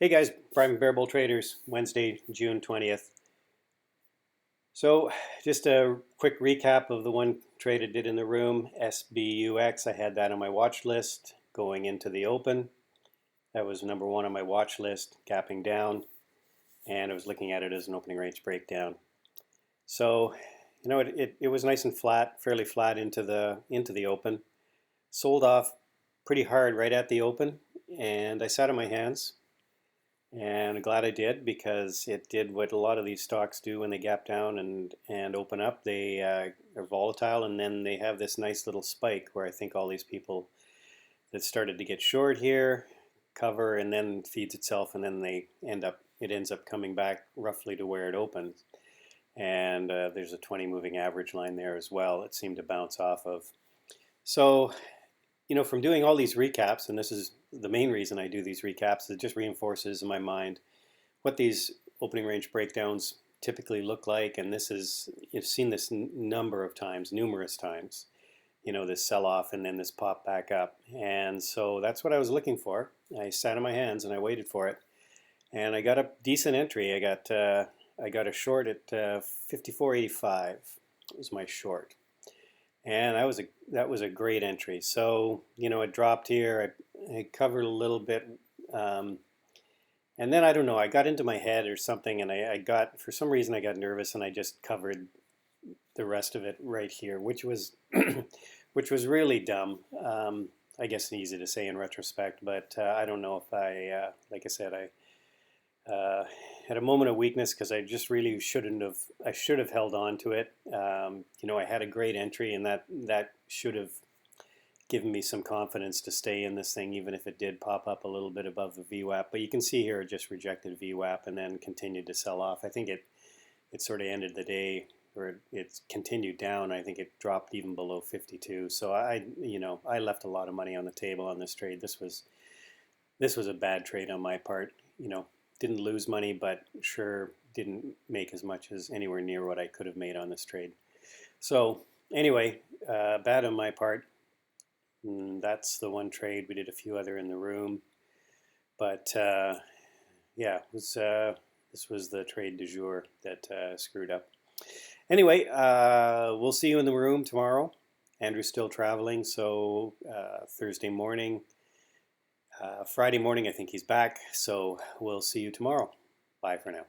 Hey guys, Prime Bear Bull Traders, Wednesday, June 20th. So, just a quick recap of the one trade I did in the room, SBUX. I had that on my watch list going into the open. That was number one on my watch list, gapping down, and I was looking at it as an opening range breakdown. So, it was nice and flat, fairly flat into the open. Sold off pretty hard right at the open, and I sat on my hands. And I'm glad I did because it did what a lot of these stocks do when they gap down and open up. They are volatile, and then they have this nice little spike where I think all these people that started to get short here cover and then feeds itself, and then it ends up coming back roughly to where it opens. And there's a 20 moving average line there as well. It seemed to bounce off of. So from doing all these recaps, and this is the main reason I do these recaps, it just reinforces in my mind what these opening range breakdowns typically look like. And you've seen this number of times, numerous times, this sell-off and then this pop back up. And so that's what I was looking for. I sat on my hands and I waited for it. And I got a decent entry. I got a short at 54.85. It was my short. And that was a great entry. So it dropped here. I covered a little bit, and then I don't know. I got into my head or something, and for some reason I got nervous, and I just covered the rest of it right here, which was which was really dumb. I guess easy to say in retrospect, but I don't know if like I said, I had a moment of weakness because I just really shouldn't have. I should have held on to it. I had a great entry, and that should have given me some confidence to stay in this thing, even if it did pop up a little bit above the VWAP. But you can see here it just rejected VWAP and then continued to sell off. I think it sort of ended the day, or it continued down. I think it dropped even below 52. So I left a lot of money on the table on this trade. This was a bad trade on my part. Didn't lose money, but sure didn't make as much as anywhere near what I could have made on this trade. So anyway, bad on my part. That's the one trade. We did a few other in the room, but yeah, this was the trade du jour that screwed up. Anyway, we'll see you in the room tomorrow. Andrew's still traveling, so Thursday morning. Friday morning, I think he's back, so we'll see you tomorrow. Bye for now.